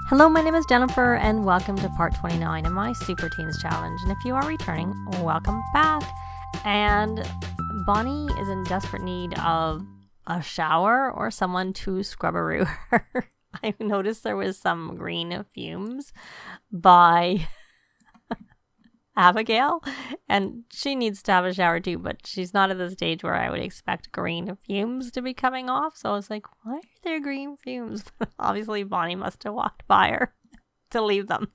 Hello, my name is Jennifer, and welcome to part 29 of my Super Teens Challenge. And if you are returning, welcome back. And Bonnie is in desperate need of a shower or someone to scrub-a-roo her. I noticed there was some green fumes by Abigail, and she needs to have a shower too, but she's not at the stage where I would expect green fumes to be coming off. So I was like, why are there green fumes? Obviously, Bonnie must have walked by her to leave them.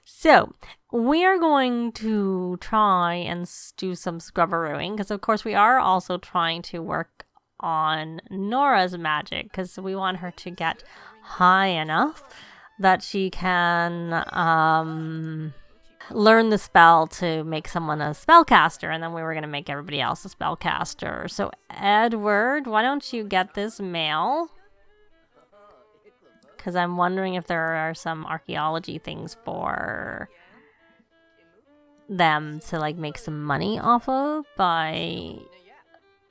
So we are going to try and do some scrub-a-rooing, because of course we are also trying to work on Nora's magic, because we want her to get high enough that she can learn the spell to make someone a spellcaster, and then we were going to make everybody else a spellcaster. So Edward, why don't you get this mail? Because I'm wondering if there are some archaeology things for them to like make some money off of by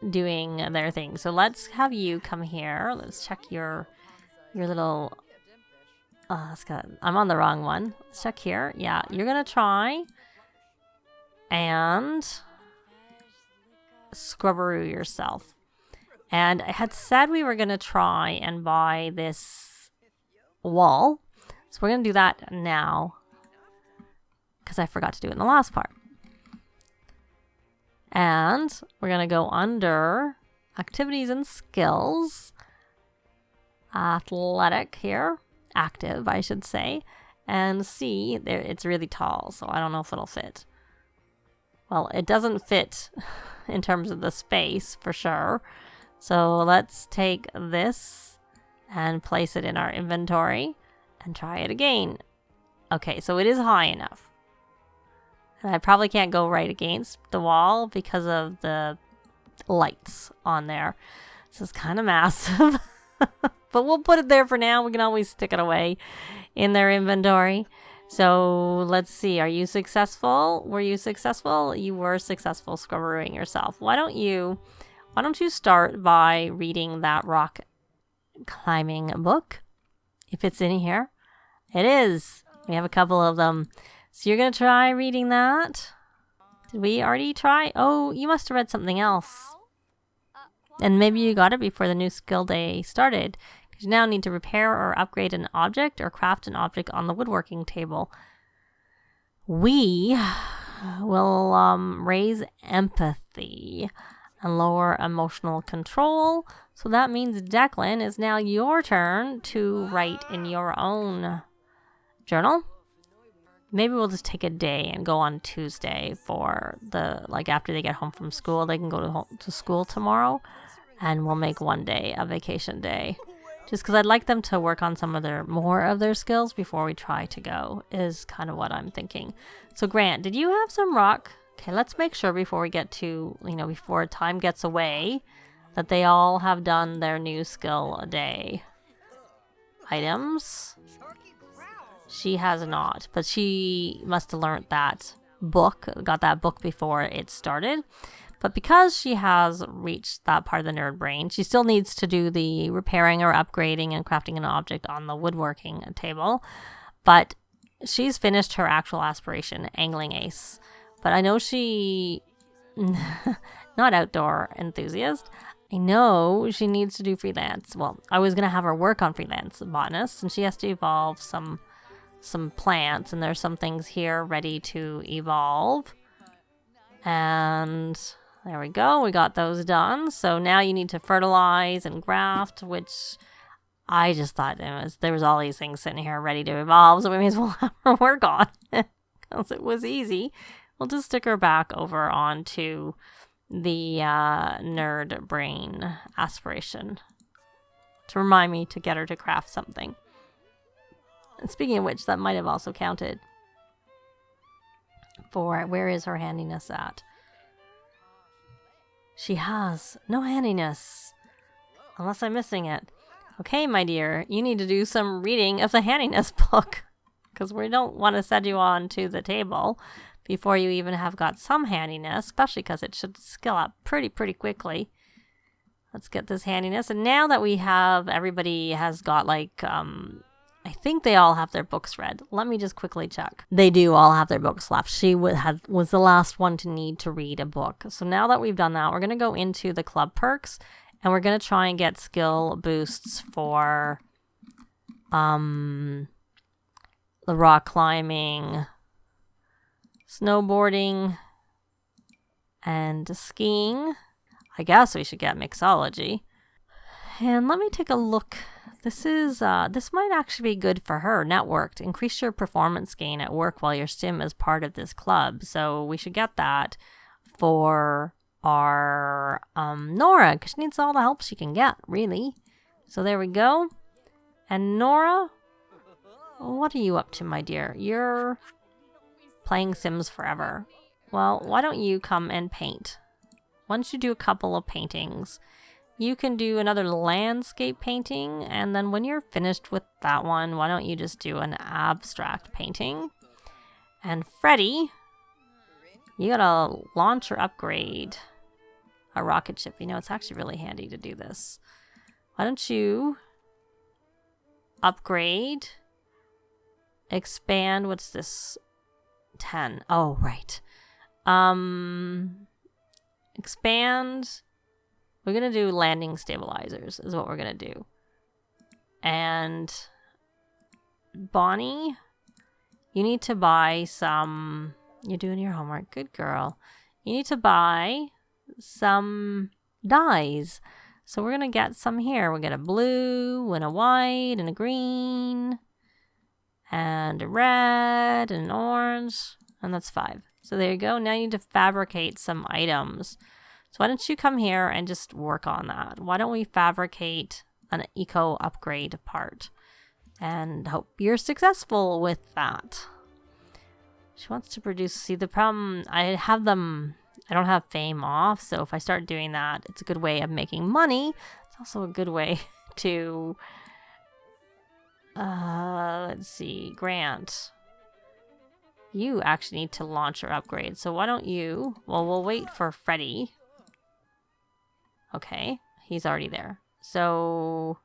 doing their thing. So let's have you come here. Let's check your little... I'm on the wrong one. Let's check here. Yeah, you're going to try and scrub-a-roo yourself. And I had said we were going to try and buy this wall. So we're going to do that now, because I forgot to do it in the last part. And we're going to go under activities and skills. Athletic here. Active, I should say, and see, there it's really tall, so I don't know if it'll fit. Well, it doesn't fit in terms of the space for sure. So let's take this and place it in our inventory and try it again. Okay, so it is high enough. And I probably can't go right against the wall because of the lights on there. This is kind of massive. But we'll put it there for now. We can always stick it away in their inventory. So let's see. Are you successful? Were you successful? You were successful scrub-a-rooing yourself. Why don't you start by reading that rock climbing book? If it's in here. It is. We have a couple of them. So you're going to try reading that. Did we already try? Oh, you must have read something else. And maybe you got it before the new skill day started. You now need to repair or upgrade an object or craft an object on the woodworking table. We will raise empathy and lower emotional control. So that means, Declan, it's now your turn to write in your own journal. Maybe we'll just take a day and go on Tuesday for after they get home from school. They can go to school tomorrow, and we'll make one day a vacation day. Just because I'd like them to work on more of their skills before we try to go, is kind of what I'm thinking. So Grant, did you have some rock? Okay, let's make sure before we get to, before time gets away, that they all have done their new skill a day. Items. She has not, but she must have learned that book, got that book before it started. But because she has reached that part of the nerd brain, she still needs to do the repairing or upgrading and crafting an object on the woodworking table. But she's finished her actual aspiration, angling ace. But I know she, not outdoor enthusiast, I know she needs to do freelance. Well, I was going to have her work on freelance botanist, and she has to evolve some plants, and there's some things here ready to evolve. And there we go, we got those done. So now you need to fertilize and graft, which I just thought there was all these things sitting here ready to evolve, so we may as well have her work on it, because it was easy. We'll just stick her back over onto the nerd brain aspiration to remind me to get her to craft something. And speaking of which, that might have also counted for where is her handiness at. She has no handiness, unless I'm missing it. Okay, my dear, you need to do some reading of the handiness book, because we don't want to send you on to the table before you even have got some handiness, especially because it should skill up pretty quickly. Let's get this handiness. And now that we have, everybody has got like I think they all have their books read. Let me just quickly check. They do all have their books left. She was the last one to need to read a book. So now that we've done that, we're going to go into the club perks, and we're going to try and get skill boosts for the rock climbing, snowboarding, and skiing. I guess we should get mixology. And let me take a look. This might actually be good for her. Networked. Increase your performance gain at work while your sim is part of this club. So we should get that for our Nora, because she needs all the help she can get, really. So there we go. And Nora, what are you up to, my dear? You're playing Sims forever. Well, why don't you come and paint? Once you do a couple of paintings, you can do another landscape painting, and then when you're finished with that one, why don't you just do an abstract painting? And Freddy, you gotta launch or upgrade a rocket ship. You know, it's actually really handy to do this. Why don't you upgrade, expand, what's this? 10. Oh, right. Expand. We're going to do landing stabilizers is what we're going to do. And Bonnie, you need to buy some... You're doing your homework. Good girl. You need to buy some dyes. So we're going to get some here. We'll get a blue and a white and a green and a red and an orange. And that's 5. So there you go. Now you need to fabricate some items. So why don't you come here and just work on that? Why don't we fabricate an eco upgrade part? And hope you're successful with that. She wants to produce... See, the problem... I don't have fame off, so if I start doing that, it's a good way of making money. It's also a good way to... let's see. Grant. You actually need to launch or upgrade. So why don't you... Well, we'll wait for Freddy. Okay, he's already there. So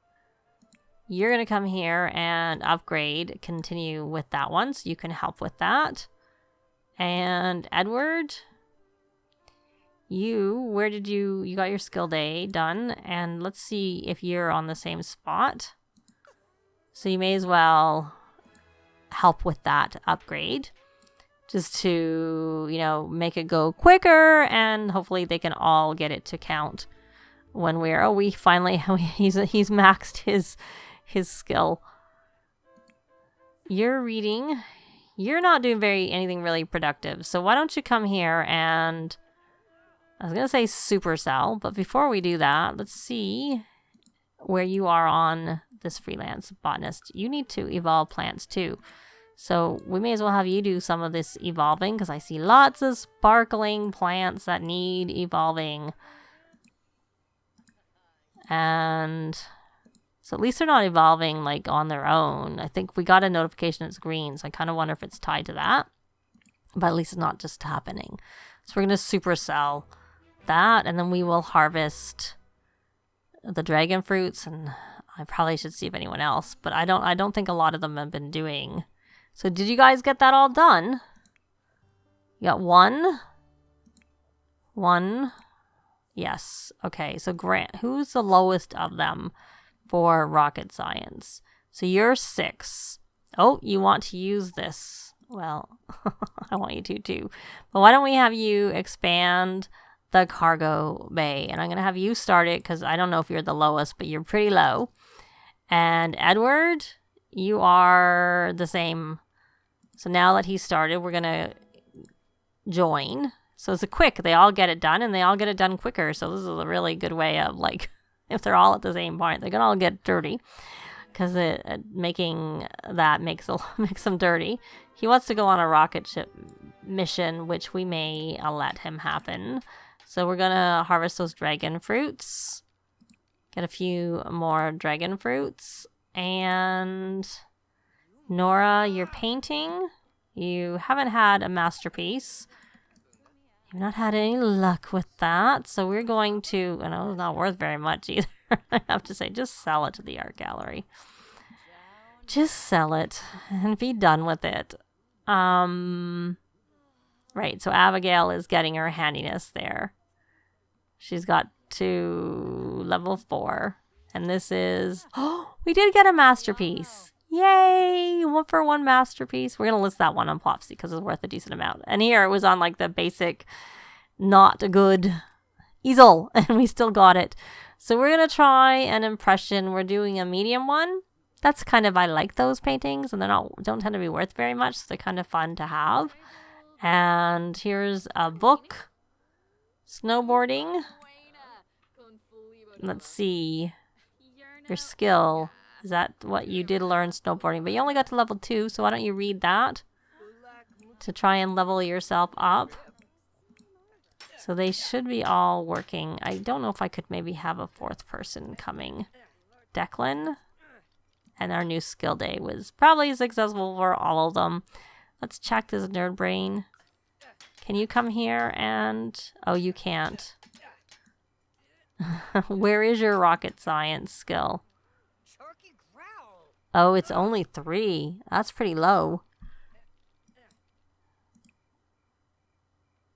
you're going to come here and upgrade, continue with that one, so you can help with that. And Edward, where did you got your skill day done, and let's see if you're on the same spot. So you may as well help with that upgrade, just to, you know, make it go quicker, and hopefully they can all get it to count. When we finally, he's maxed his skill. You're reading. You're not doing anything really productive. So why don't you come here and, I was going to say supercell, but before we do that, let's see where you are on this freelance botanist. You need to evolve plants too. So we may as well have you do some of this evolving, because I see lots of sparkling plants that need evolving. And so at least they're not evolving like on their own. I think we got a notification it's green, so I kind of wonder if it's tied to that. But at least it's not just happening. So we're going to supercell that, and then we will harvest the dragon fruits, and I probably should see if anyone else, but I don't think a lot of them have been doing. So did you guys get that all done? You got one. Yes. Okay, so Grant, who's the lowest of them for rocket science? So you're 6. Oh, you want to use this. Well, I want you to too. But why don't we have you expand the cargo bay? And I'm going to have you start it, because I don't know if you're the lowest, but you're pretty low. And Edward, you are the same. So now that he started, we're going to join. So it's they all get it done, and they all get it done quicker. So this is a really good way of, like, if they're all at the same point, they're going to all get dirty, because making that makes them dirty. He wants to go on a rocket ship mission, which we may let him happen. So we're going to harvest those dragon fruits, get a few more dragon fruits, and Nora, you're painting. You haven't had a masterpiece. You've not had any luck with that, so we're going to, and it's not worth very much either, I have to say, just sell it to the art gallery. Just sell it and be done with it. Right, so Abigail is getting her handiness there. She's got to level 4. And this is... Oh, we did get a masterpiece. Yay! 1-for-1 masterpiece. We're going to list that one on Plopsy because it's worth a decent amount. And here it was on like the basic not good easel. And we still got it. So we're going to try an impression. We're doing a medium one. That's kind of... I like those paintings. And don't tend to be worth very much. So they're kind of fun to have. And here's a book. Snowboarding. Let's see. Your skill. Is that what you did learn snowboarding? But you only got to level 2, so why don't you read that to try and level yourself up? So they should be all working. I don't know if I could maybe have a 4th person coming. Declan. And our new skill day was probably successful for all of them. Let's check this nerd brain. Can you come here and... Oh, you can't. Where is your rocket science skill? Oh, it's only 3. That's pretty low.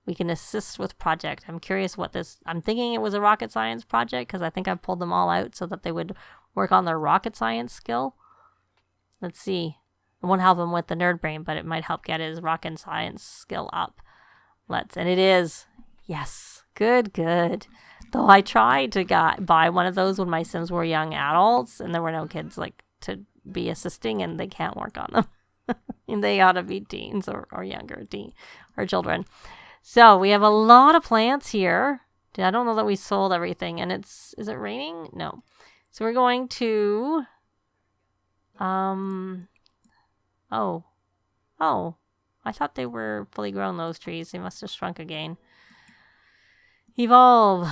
We can assist with project. I'm curious what this... I'm thinking it was a rocket science project because I think I pulled them all out so that they would work on their rocket science skill. Let's see. It won't help him with the nerd brain, but it might help get his rocket science skill up. And it is. Yes. Good, good. Though I tried to buy one of those when my Sims were young adults and there were no kids like to be assisting and they can't work on them. And they ought to be teens or younger or children. So we have a lot of plants here. I don't know that we sold everything. And is it raining? No. So we're going to... Oh. I thought they were fully grown, those trees. They must have shrunk again. Evolve.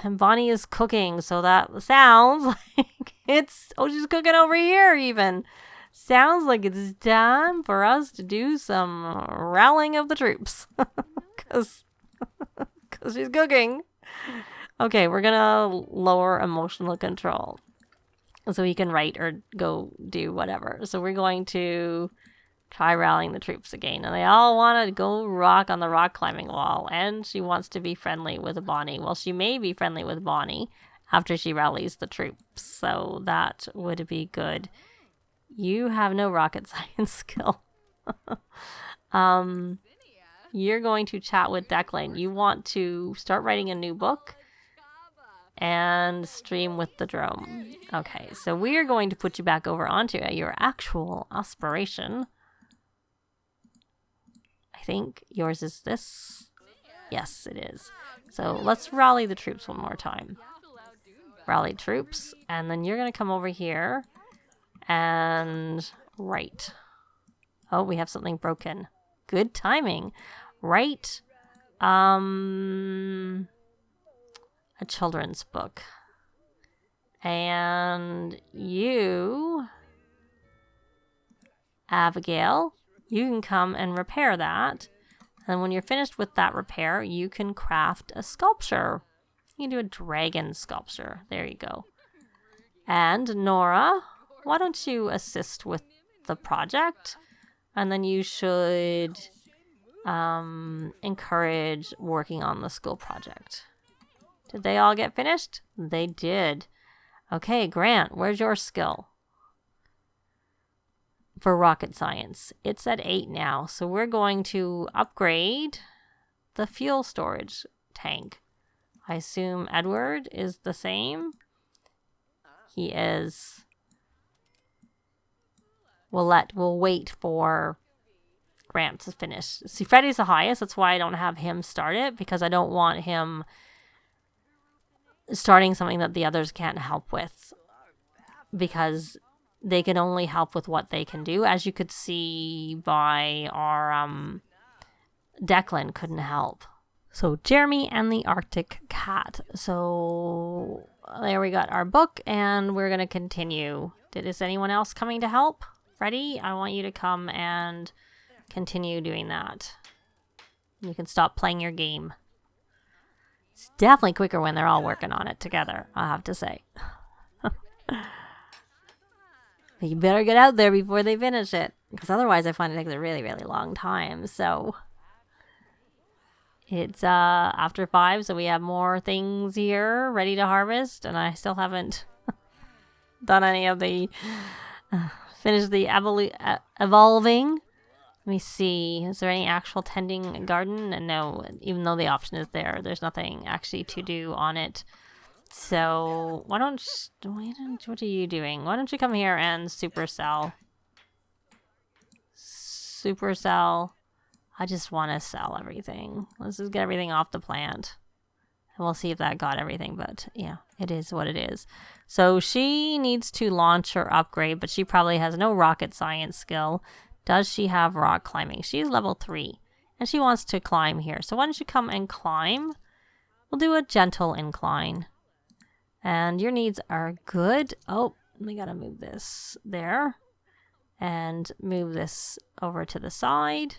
And Bonnie is cooking, so that sounds like it's... Oh, she's cooking over here, even. Sounds like it's time for us to do some rallying of the troops. Because she's cooking. Okay, we're going to lower emotional control. So he can write or go do whatever. So we're going to... try rallying the troops again. And they all want to go rock on the rock climbing wall. And she wants to be friendly with Bonnie. Well, she may be friendly with Bonnie after she rallies the troops. So that would be good. You have no rocket science skill. You're going to chat with Declan. You want to start writing a new book and stream with the drone. Okay, so we are going to put you back over onto your actual aspiration. I think yours is this. Yes, it is. So let's rally the troops one more time. Rally troops. And then you're going to come over here and write. Oh, we have something broken. Good timing. Write a children's book. And you, Abigail... You can come and repair that. And when you're finished with that repair, you can craft a sculpture. You can do a dragon sculpture. There you go. And Nora, why don't you assist with the project? And then you should encourage working on the school project. Did they all get finished? They did. Okay, Grant, where's your skill? For rocket science. It's at 8 now, so we're going to upgrade the fuel storage tank. I assume Edward is the same. He is. We'll wait for Grant to finish. See, Freddy's the highest. That's why I don't have him start it, because I don't want him starting something that the others can't help with, because they can only help with what they can do. As you could see by our Declan couldn't help. So Jeremy and the Arctic Cat. So there we got our book, and we're going to continue. Is anyone else coming to help? Freddy, I want you to come and continue doing that. You can stop playing your game. It's definitely quicker when they're all working on it together, I have to say. But you better get out there before they finish it. Because otherwise I find it takes a really, really long time. So it's after 5, so we have more things here ready to harvest. And I still haven't done any of the... finished the evolving. Let me see. Is there any actual tending a garden? And no, even though the option is there, there's nothing actually to do on it. So what are you doing? Why don't you come here and supercell? Supercell. I just want to sell everything. Let's just get everything off the plant. And we'll see if that got everything, but yeah, it is what it is. So she needs to launch her upgrade, but she probably has no rocket science skill. Does she have rock climbing? She's level 3, and she wants to climb here. So why don't you come and climb? We'll do a gentle incline. And your needs are good. Oh, we gotta move this there. And move this over to the side.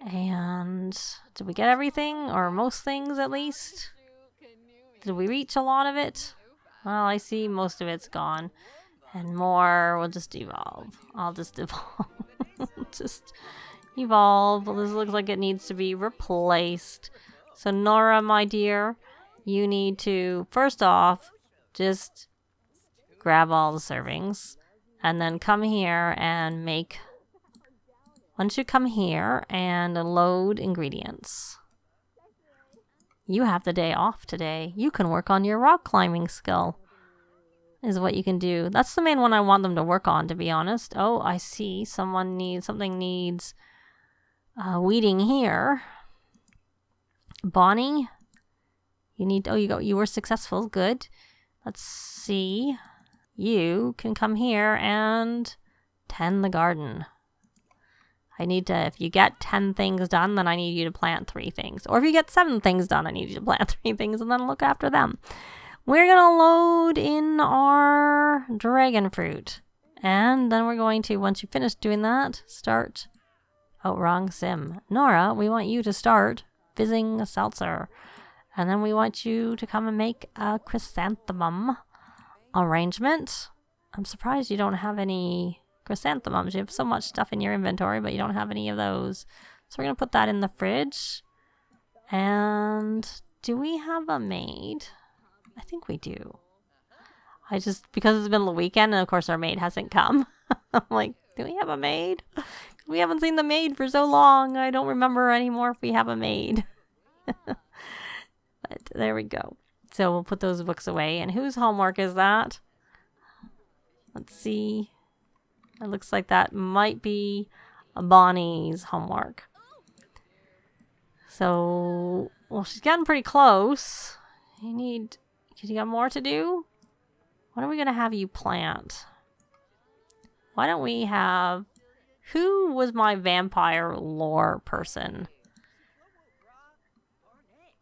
And did we get everything? Or most things, at least? Did we reach a lot of it? Well, I see most of it's gone. And more will just evolve. I'll just evolve. Just evolve. This looks like it needs to be replaced. So Nora, my dear, you need to, first off, just grab all the servings. And then come here and make... Why don't you come here and load ingredients? You have the day off today. You can work on your rock climbing skill. Is what you can do. That's the main one I want them to work on, to be honest. Oh, I see. Something needs weeding here. Bonnie, you need... Oh, you were successful. Good. Let's see. You can come here and tend the garden. I need to, if you get 10 things done, then I need you to plant 3 things. Or if you get 7 things done, I need you to plant 3 things and then look after them. We're going to load in our dragon fruit. And then we're going to, once you finish doing that, start... Oh, wrong sim. Nora, we want you to start fizzing a seltzer. And then we want you to come and make a chrysanthemum arrangement. I'm surprised you don't have any chrysanthemums. You have so much stuff in your inventory, but you don't have any of those. So we're going to put that in the fridge. And do we have a maid? I think we do. Because it's been the weekend, and of course our maid hasn't come. I'm like, do we have a maid? We haven't seen the maid for so long. I don't remember anymore if we have a maid. But there we go. So we'll put those books away. And whose homework is that? Let's see. It looks like that might be Bonnie's homework. So, well, she's getting pretty close. You got more to do? What are we going to have you plant? Why don't we have... Who was my vampire lore person?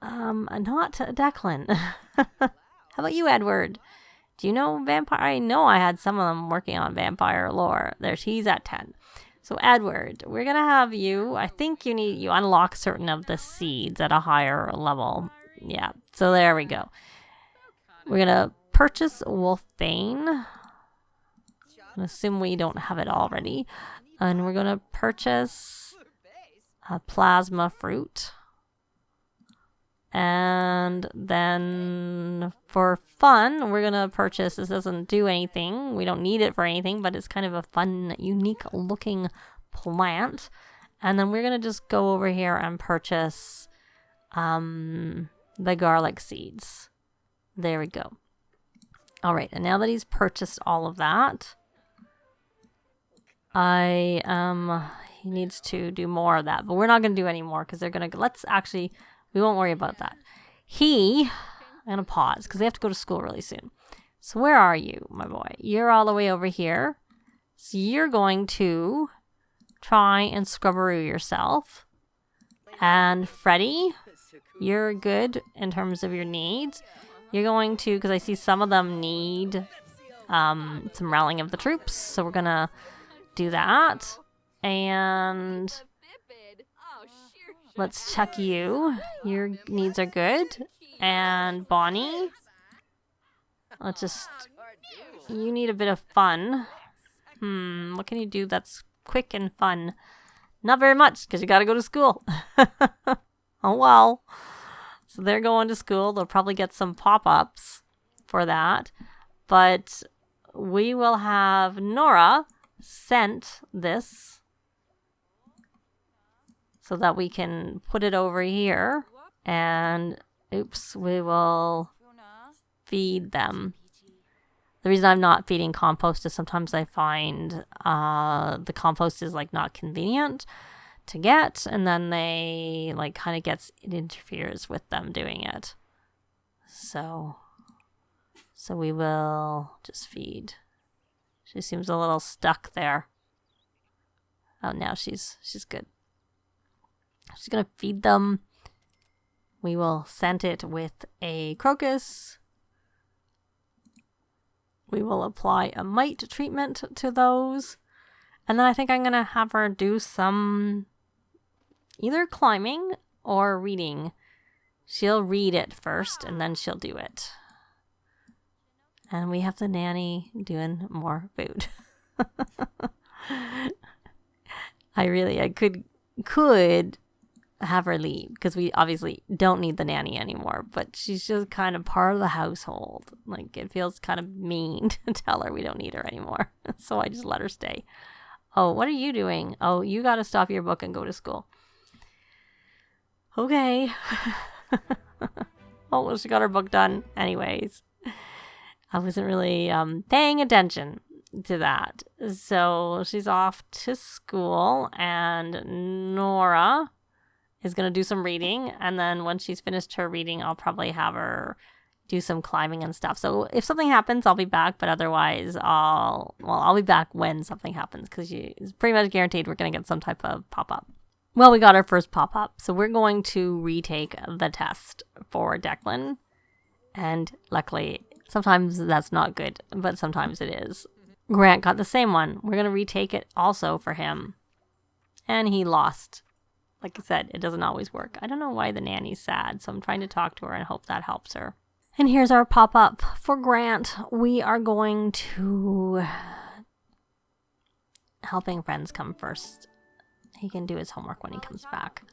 Not Declan. How about you, Edward? Do you know vampire? I know I had some of them working on vampire lore. He's at 10. So Edward, we're going to have you. I think you unlock certain of the seeds at a higher level. Yeah, so there we go. We're going to purchase Wolfbane. I assume we don't have it already. And we're going to purchase a plasma fruit. And then for fun, we're going to purchase, this doesn't do anything. We don't need it for anything, but it's kind of a fun, unique looking plant. And then we're going to just go over here and purchase the garlic seeds. There we go. All right, and now that he's purchased all of that, he needs to do more of that. But we're not going to do any more because they're going to, we won't worry about that. I'm going to pause because they have to go to school really soon. So where are you, my boy? You're all the way over here. So you're going to try and scrubberoo yourself. And Freddie, you're good in terms of your needs. You're going to, because I see some of them need some rallying of the troops. So we're going to do that. And... let's check you. Your needs are good. And Bonnie, let's just you need a bit of fun. What can you do that's quick and fun? Not very much, because you gotta go to school. Oh well. So they're going to school. They'll probably get some pop-ups for that. But we will have Nora scent this so that we can put it over here. And, oops, we will feed them. The reason I'm not feeding compost is sometimes I find the compost is like not convenient to get, and then they like kind of it interferes with them doing it. So we will just feed. She seems a little stuck there. Oh, now she's good. She's gonna feed them. We will scent it with a crocus. We will apply a mite treatment to those. And then I think I'm going to have her do some either climbing or reading. She'll read it first and then she'll do it. And we have the nanny doing more food. I could have her leave because we obviously don't need the nanny anymore, but she's just kind of part of the household. Like, it feels kind of mean to tell her we don't need her anymore. So I just let her stay. Oh, what are you doing? Oh, you got to stop your book and go to school. Okay. Oh, well, she got her book done anyways. I wasn't really paying attention to that. So she's off to school, and Nora is going to do some reading, and then when she's finished her reading, I'll probably have her do some climbing and stuff. So if something happens, I'll be back, but otherwise I'll be back when something happens, because it's pretty much guaranteed we're going to get some type of pop-up. Well, we got our first pop-up, so we're going to retake the test for Declan, and luckily, sometimes that's not good, but sometimes it is. Grant got the same one. We're going to retake it also for him, and he lost. Like I said, it doesn't always work. I don't know why the nanny's sad, so I'm trying to talk to her and hope that helps her. And here's our pop-up for Grant. We are going to... Helping friends come first. He can do his homework when he comes back.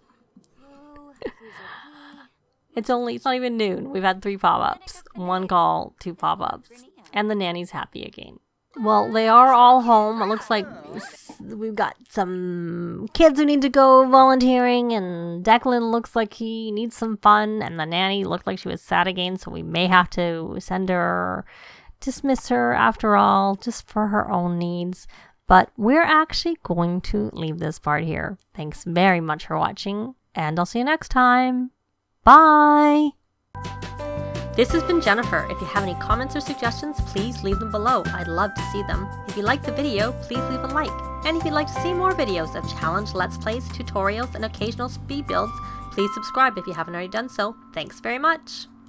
It's not even noon. We've had 3 pop-ups. 1 call, 2 pop-ups. And the nanny's happy again. Well, they are all home. It looks like we've got some kids who need to go volunteering, and Declan looks like he needs some fun, and the nanny looked like she was sad again, so we may have to dismiss her after all, just for her own needs. But we're actually going to leave this part here. Thanks very much for watching, and I'll see you next time. Bye! This has been Jennifer. If you have any comments or suggestions, please leave them below. I'd love to see them. If you liked the video, please leave a like. And if you'd like to see more videos of challenge, let's plays, tutorials, and occasional speed builds, please subscribe if you haven't already done so. Thanks very much.